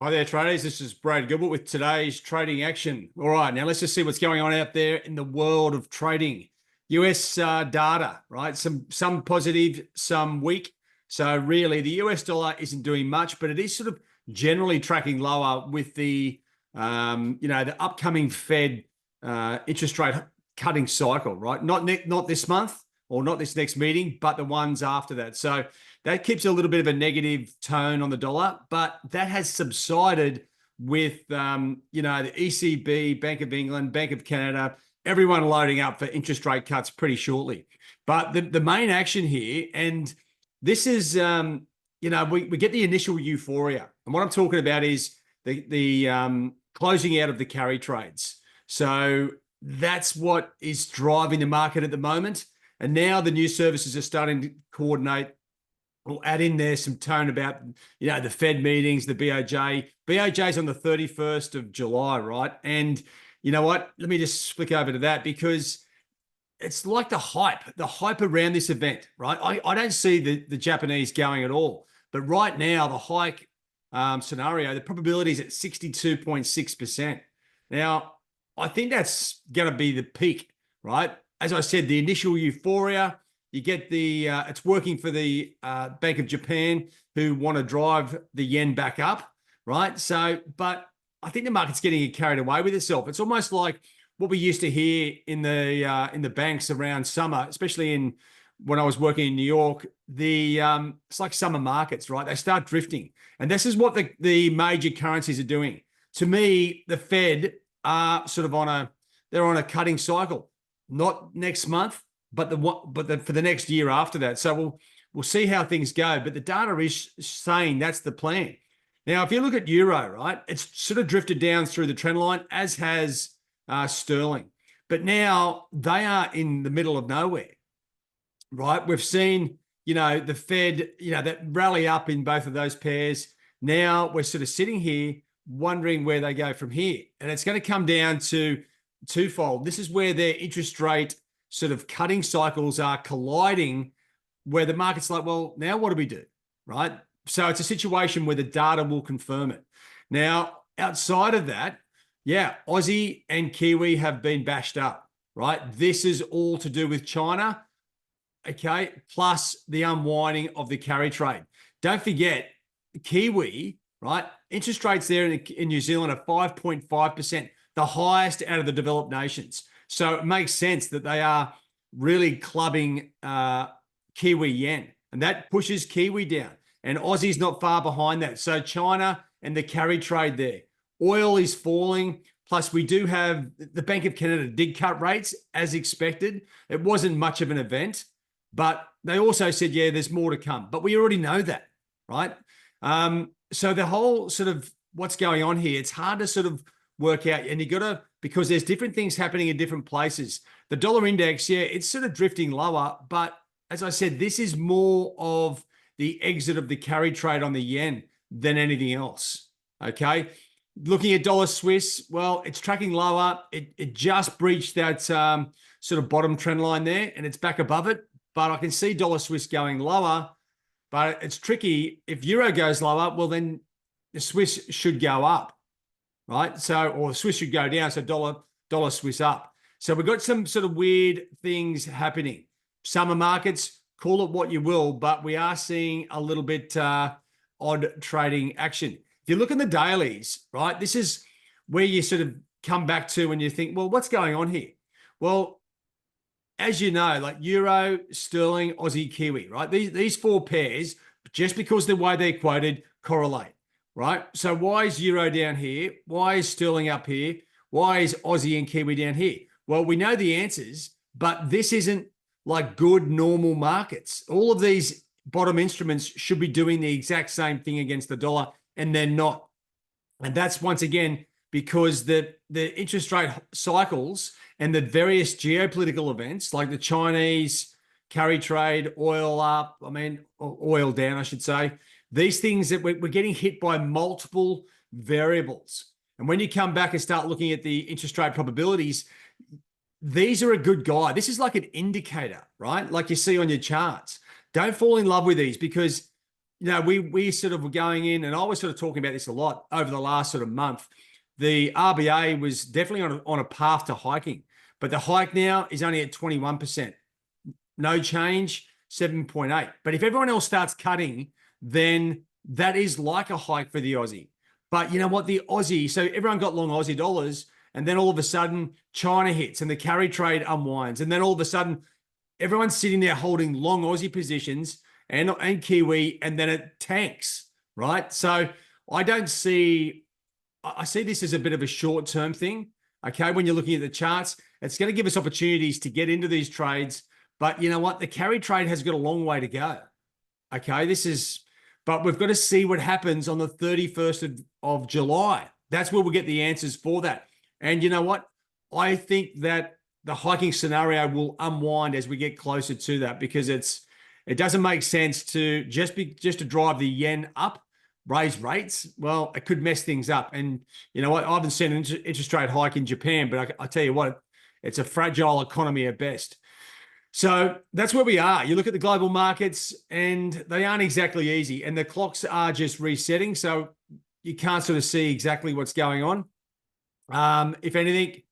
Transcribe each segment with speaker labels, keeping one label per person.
Speaker 1: Hi there, traders. This is Brad Gilbert with today's trading action. All right, now let's just see what's going on out there in the world of trading. US data, right? Some positive, some weak. So really, the US dollar isn't doing much, but it is sort of generally tracking lower with the upcoming Fed interest rate cutting cycle, right? Not this month or not this next meeting, but the ones after that. So that keeps a little bit of a negative tone on the dollar, but that has subsided with the ECB, Bank of England, Bank of Canada, everyone loading up for interest rate cuts pretty shortly. But the main action here, and this is we get the initial euphoria, and what I'm talking about is the closing out of the carry trades. So that's what is driving the market at the moment. And now the news services are starting to coordinate. We'll add in there some tone about, the Fed meetings, the BOJ. BOJ is on the 31st of July, right? And you know what? Let me just flick over to that because it's like the hype around this event, right? I don't see the Japanese going at all. But right now, the hike scenario, the probability is at 62.6%. Now, I think that's going to be the peak, right? As I said, the initial euphoria, you get it's working for the Bank of Japan who want to drive the yen back up, right? So, but I think the market's getting carried away with itself. It's almost like what we used to hear in the banks around summer, especially when I was working in New York. It's like summer markets, right? They start drifting, and this is what the major currencies are doing. To me, the Fed are sort of they're on a cutting cycle, not next month, but for the next year after that. So we'll see how things go. But the data is saying that's the plan. Now, if you look at euro, right, it's sort of drifted down through the trend line, as has sterling. But now they are in the middle of nowhere, right? We've seen, the Fed, that rally up in both of those pairs. Now we're sort of sitting here wondering where they go from here. And it's going to come down to twofold. This is where their interest rate sort of cutting cycles are colliding, where the market's like, well, now what do we do, right? So it's a situation where the data will confirm it. Now, outside of that, yeah, Aussie and Kiwi have been bashed up, right? This is all to do with China, okay, plus the unwinding of the carry trade. Don't forget, Kiwi, right? Interest rates there in New Zealand are 5.5%, the highest out of the developed nations. So it makes sense that they are really clubbing Kiwi yen, and that pushes Kiwi down. And Aussie's not far behind that. So China and the carry trade there. Oil is falling. Plus, we do have the Bank of Canada did cut rates as expected. It wasn't much of an event, but they also said, yeah, there's more to come. But we already know that, right? So the whole sort of what's going on here, it's hard to sort of work out. And you got to, because there's different things happening in different places. The dollar index, yeah, it's sort of drifting lower. But as I said, this is more of the exit of the carry trade on the yen than anything else. Okay. Looking at dollar Swiss, well, it's tracking lower. It just breached that sort of bottom trend line there, and it's back above it. But I can see dollar Swiss going lower, but it's tricky. If euro goes lower, well, then the Swiss should go up. Right. So, or Swiss should go down. So dollar Swiss up. So we've got some sort of weird things happening. Summer markets, call it what you will, but we are seeing a little bit odd trading action. If you look in the dailies, right, this is where you sort of come back to when you think, well, what's going on here? Well, as you know, like euro, sterling, Aussie, Kiwi, right? These four pairs, just because the way they're quoted, correlate. Right? So why is euro down here? Why is sterling up here? Why is Aussie and Kiwi down here? Well, we know the answers, but this isn't like good normal markets. All of these bottom instruments should be doing the exact same thing against the dollar, and they're not. And that's once again because the interest rate cycles and the various geopolitical events like the Chinese carry trade, oil up, oil down, I should say. These things that we're getting hit by multiple variables. And when you come back and start looking at the interest rate probabilities, these are a good guide. This is like an indicator, right? Like you see on your charts. Don't fall in love with these because we sort of were going in, and I was sort of talking about this a lot over the last sort of month. The RBA was definitely on a path to hiking, but the hike now is only at 21%. No change, 7.8. But if everyone else starts cutting, then that is like a hike for the Aussie. But you know what? The Aussie, so everyone got long Aussie dollars, and then all of a sudden China hits and the carry trade unwinds. And then all of a sudden everyone's sitting there holding long Aussie positions and Kiwi, and then it tanks, right? So I see this as a bit of a short-term thing. Okay, when you're looking at the charts, it's going to give us opportunities to get into these trades. But you know what? The carry trade has got a long way to go. Okay, but we've got to see what happens on the 31st of July. That's where we'll get the answers for that. And you know what? I think that the hiking scenario will unwind as we get closer to that, because it doesn't make sense to just to drive the yen up, raise rates. Well, it could mess things up. And you know what? I haven't seen an interest rate hike in Japan, but I tell you what, it's a fragile economy at best. So that's where we are. You look at the global markets and they aren't exactly easy, and the clocks are just resetting. So you can't sort of see exactly what's going on. If anything,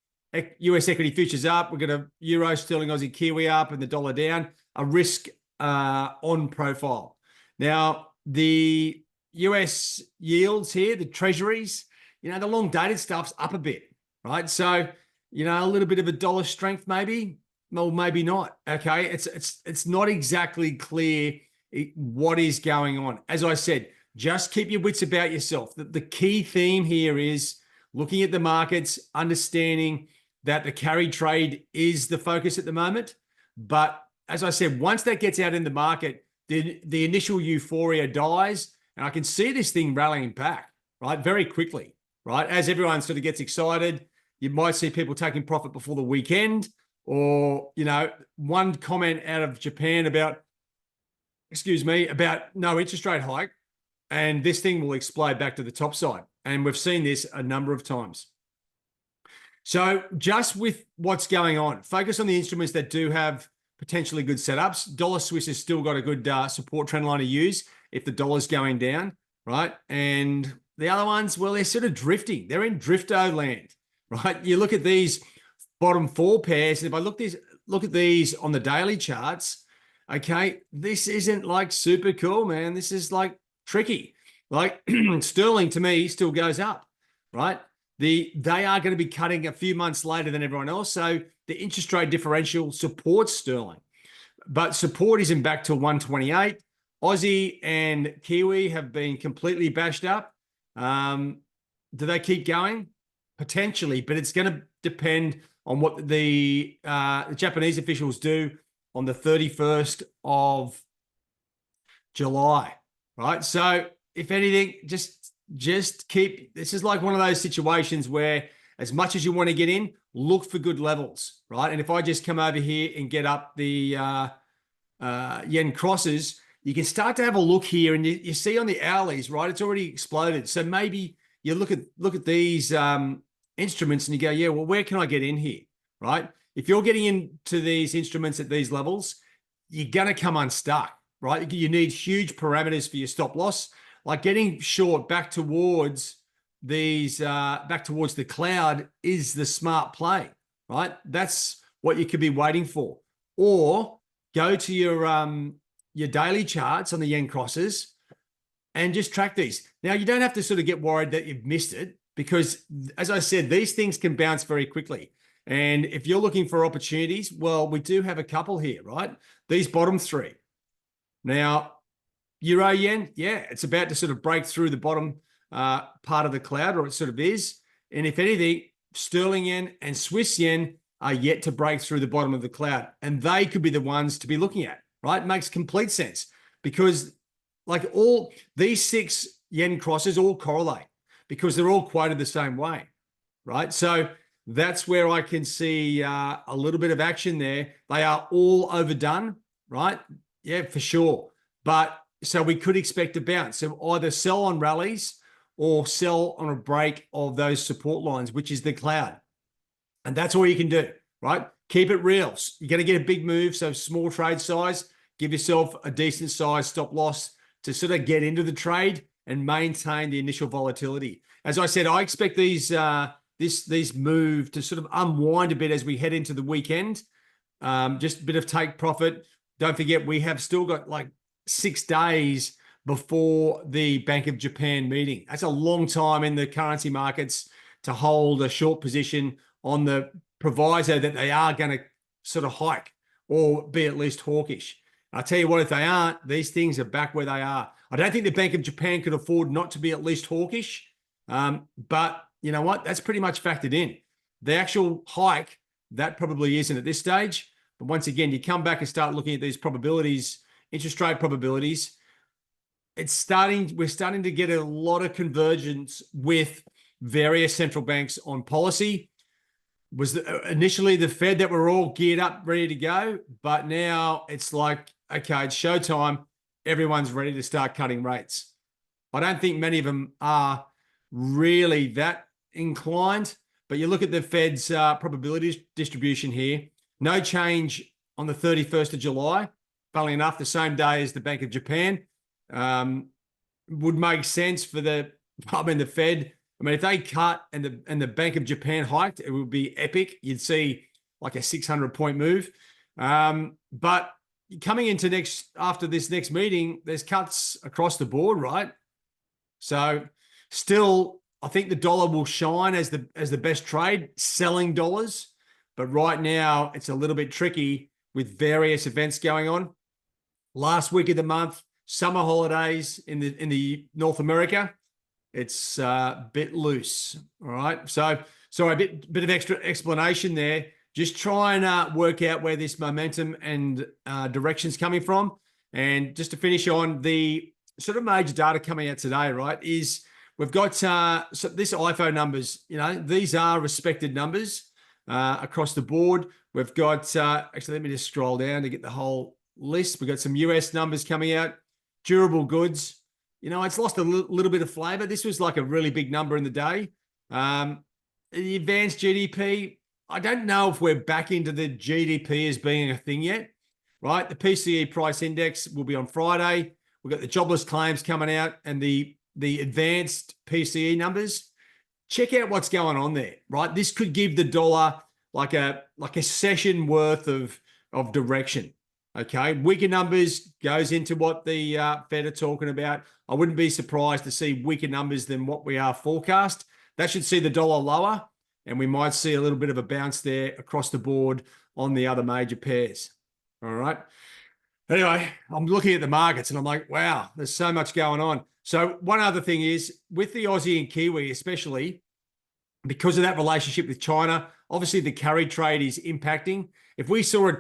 Speaker 1: US equity futures up. We've got a euro, sterling, Aussie, Kiwi up, and the dollar down. A risk on profile. Now, the US yields here, the treasuries, the long dated stuff's up a bit, right? So, a little bit of a dollar strength maybe. Well, maybe not. Okay, it's not exactly clear what is going on. As I said, just keep your wits about yourself. The key theme here is looking at the markets, understanding that the carry trade is the focus at the moment. But as I said, once that gets out in the market, the initial euphoria dies, and I can see this thing rallying back, right, very quickly, right? As everyone sort of gets excited, you might see people taking profit before the weekend. Or, one comment out of Japan about no interest rate hike, and this thing will explode back to the top side. And we've seen this a number of times. So just with what's going on, focus on the instruments that do have potentially good setups. Dollar Swiss has still got a good support trend line to use if the dollar's going down, right? And the other ones, well, they're sort of drifting. They're in drifto land, right? You look at these bottom four pairs, and if I look at these on the daily charts, okay, this isn't like super cool, man. This is like tricky. Like sterling to me still goes up, right? They are going to be cutting a few months later than everyone else, so the interest rate differential supports sterling, but support isn't back to 128. Aussie and Kiwi have been completely bashed up. Do they keep going? Potentially, but it's going to depend on what the Japanese officials do on the 31st of July, right? So if anything, just keep, this is like one of those situations where as much as you want to get in, look for good levels, right? And if I just come over here and get up the yen crosses, you can start to have a look here, and you see on the hourlies, right? It's already exploded. So maybe you look at these instruments and you go, yeah, well, where can I get in here, right? If you're getting into these instruments at these levels, you're going to come unstuck, right? You need huge parameters for your stop loss, like getting short back towards these, back towards the cloud is the smart play, right? That's what you could be waiting for. Or go to your daily charts on the yen crosses and just track these. Now, you don't have to sort of get worried that you've missed it, because as I said, these things can bounce very quickly. And if you're looking for opportunities, well, we do have a couple here, right? These bottom three. Now, euro yen, yeah, it's about to sort of break through the bottom part of the cloud, or it sort of is. And if anything, sterling yen and Swiss yen are yet to break through the bottom of the cloud. And they could be the ones to be looking at, right? It makes complete sense, because like all these 6 yen crosses all correlate, because they're all quoted the same way, right? So that's where I can see a little bit of action there. They are all overdone, right? Yeah, for sure. But so we could expect a bounce. So either sell on rallies or sell on a break of those support lines, which is the cloud. And that's all you can do, right? Keep it real. You're going to get a big move. So small trade size, give yourself a decent size stop loss to sort of get into the trade and maintain the initial volatility. As I said, I expect these move to sort of unwind a bit as we head into the weekend. Just a bit of take profit. Don't forget, we have still got like 6 days before the Bank of Japan meeting. That's a long time in the currency markets to hold a short position on the proviso that they are going to sort of hike or be at least hawkish. I'll tell you what, if they aren't, these things are back where they are. I don't think the Bank of Japan could afford not to be at least hawkish. But you know what? That's pretty much factored in. The actual hike, that probably isn't at this stage. But once again, you come back and start looking at these probabilities, interest rate probabilities. We're starting to get a lot of convergence with various central banks on policy. Was initially the Fed that were all geared up, ready to go, but now it's like, okay, it's showtime. Everyone's ready to start cutting rates. I don't think many of them are really that inclined, but you look at the Fed's probability distribution here. No change on the 31st of July. Funnily enough, the same day as the Bank of Japan. Would make sense for the Fed. I mean, if they cut and the Bank of Japan hiked, it would be epic. You'd see like a 600-point move. But coming into after this next meeting, there's cuts across the board, right? So still, I think the dollar will shine as the best trade, selling dollars. But right now, it's a little bit tricky with various events going on. Last week of the month, summer holidays in the North America, it's a bit loose. All right. So a bit of extra explanation there. Just try and work out where this momentum and direction's coming from. And just to finish on the sort of major data coming out today, right, is we've got so this IFO numbers, these are respected numbers across the board. We've got, actually, let me just scroll down to get the whole list. We've got some US numbers coming out. Durable goods, it's lost a little bit of flavor. This was like a really big number in the day. The advanced GDP, I don't know if we're back into the GDP as being a thing yet, right? The PCE price index will be on Friday. We've got the jobless claims coming out and the advanced PCE numbers. Check out what's going on there, right? This could give the dollar like a session worth of direction. Okay, weaker numbers goes into what the Fed are talking about. I wouldn't be surprised to see weaker numbers than what we are forecast. That should see the dollar lower, and we might see a little bit of a bounce there across the board on the other major pairs. All right. Anyway, I'm looking at the markets and I'm like, wow, there's so much going on. So one other thing is with the Aussie and Kiwi, especially because of that relationship with China, obviously the carry trade is impacting. If we saw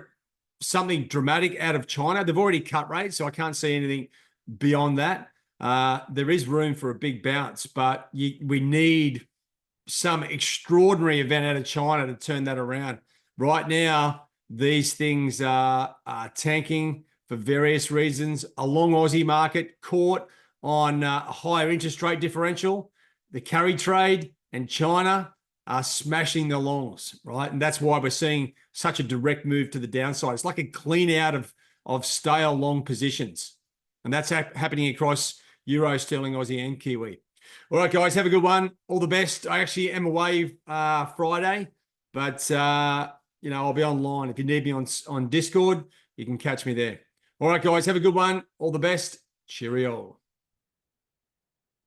Speaker 1: something dramatic out of China, they've already cut rates, so I can't see anything beyond that. There is room for a big bounce, but we need some extraordinary event out of China to turn that around. Right now, these things are tanking for various reasons. A long Aussie market caught on a higher interest rate differential. The carry trade and China are smashing the longs, right? And that's why we're seeing such a direct move to the downside. It's like a clean out of stale long positions. And that's happening across Euro, Sterling, Aussie, and Kiwi. All right, guys, have a good one. All the best. I actually am away Friday, but I'll be online. If you need me on Discord, you can catch me there. All right, guys, have a good one. All the best. Cheerio.